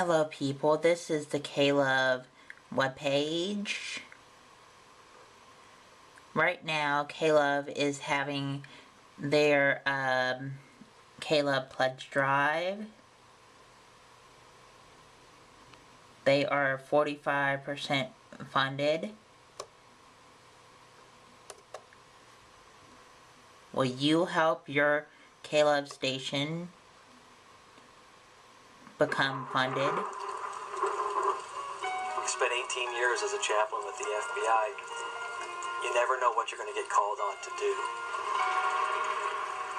Hello people, this is the K-Love webpage. Right now, K-Love is having their K-Love Pledge Drive. They are 45% funded. Will you help your K-Love station become funded? You spent 18 years as a chaplain with the FBI. You never know what you're going to get called on to do.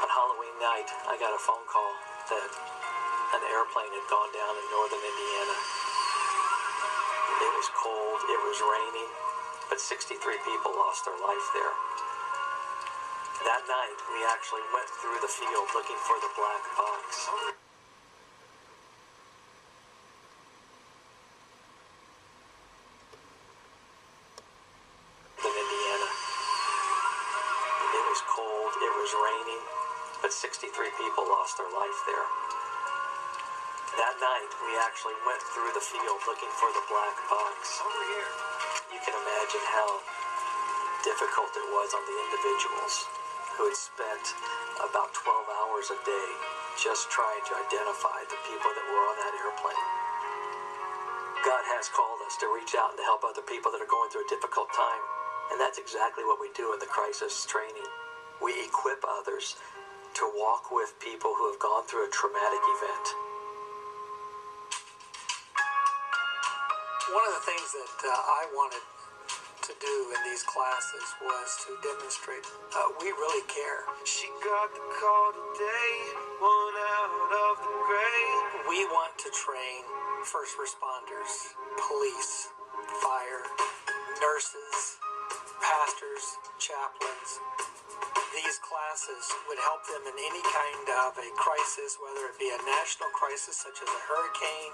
On Halloween night, I got a phone call that an airplane had gone down in northern Indiana. It was cold, it was raining, but 63 people lost their life there. That night, we actually went through the field looking for the black box. It was raining, but 63 people lost their life there. That night, we actually went through the field looking for the black box. Over here. You can imagine how difficult it was on the individuals who had spent about 12 hours a day just trying to identify the people that were on that airplane. God has called us to reach out and to help other people that are going through a difficult time, and that's exactly what we do in the crisis training. We equip others to walk with people who have gone through a traumatic event. One of the things that I wanted to do in these classes was to demonstrate we really care. She got the call today, one out of the grave. We want to train first responders, police, fire, nurses, pastors, chaplains. These classes would help them in any kind of a crisis, whether it be a national crisis such as a hurricane,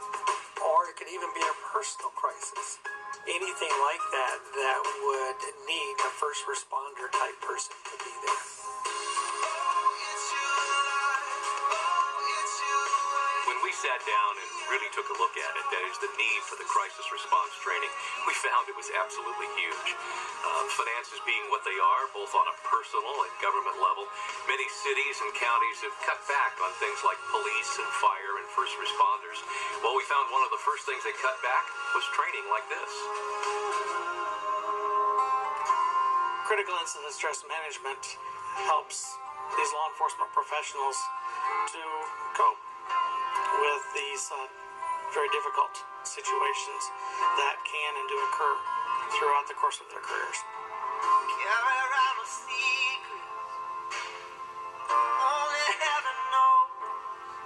or it could even be a personal crisis. Anything like that that would need a first responder type person to be there. When we sat down and really took a look at it, that is the need for the crisis response training, we found it was absolutely huge. Finances being what they are, both on a personal and government level, many cities and counties have cut back on things like police and fire and first responders. Well, we found one of the first things they cut back was training like this. Critical incident stress management helps these law enforcement professionals to cope with these very difficult situations that can and do occur throughout the course of their careers.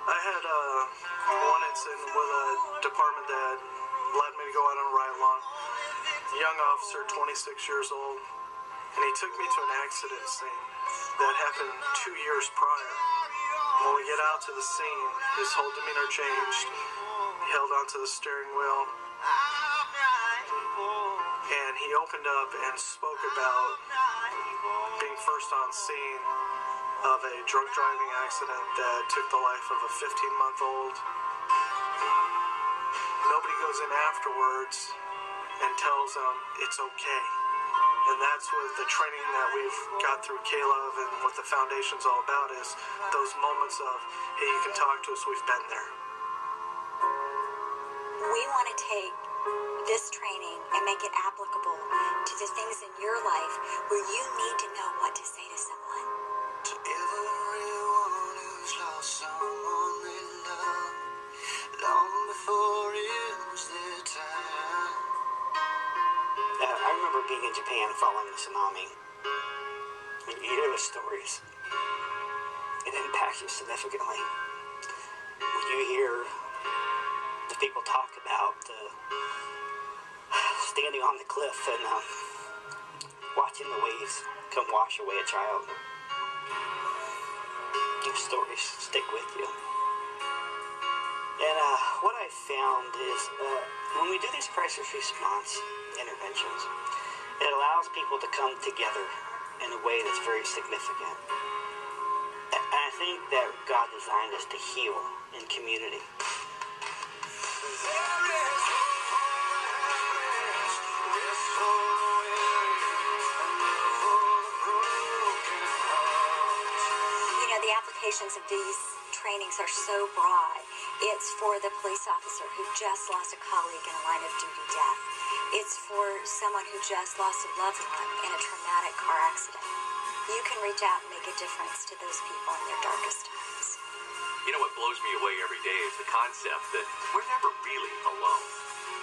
I had one incident with a department that let me go out on a ride along. A young officer, 26 years old, and he took me to an accident scene that happened 2 years prior. When we get out to the scene, his whole demeanor changed. He held onto the steering wheel, and he opened up and spoke about being first on scene of a drunk driving accident that took the life of a 15-month-old. Nobody goes in afterwards and tells them it's okay. And that's what the training that we've got through K-Love and what the foundation's all about is those moments of, hey, you can talk to us, we've been there. We want to take this training and make it applicable to the things in your life where you need to know what to say to someone. To everyone who's lost someone they love, long before it was their time. I remember being in Japan following the tsunami. And you hear the stories. It impacts you significantly. When you hear the people talk about standing on the cliff and watching the waves come wash away a child. Those stories stick with you. And what I found is when we do these crisis response interventions, it allows people to come together in a way that's very significant. And I think that God designed us to heal in community. definitions of these trainings are so broad. It's for the police officer who just lost a colleague in a line of duty death. It's for someone who just lost a loved one in a traumatic car accident. You can reach out and make a difference to those people in their darkest times. You know what blows me away every day is the concept that we're never really alone.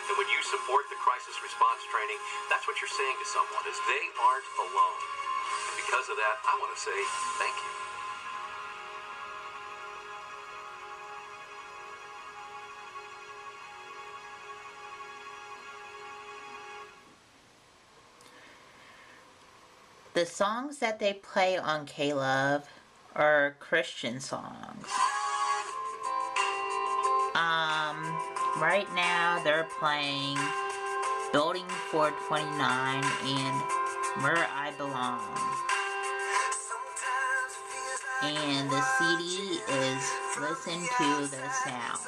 And when you support the crisis response training, that's what you're saying to someone, is they aren't alone. And because of that, I want to say thank you. The songs that they play on K-Love are Christian songs. Right now they're playing Building 429 and Where I Belong. And the CD is Listen to the Sound.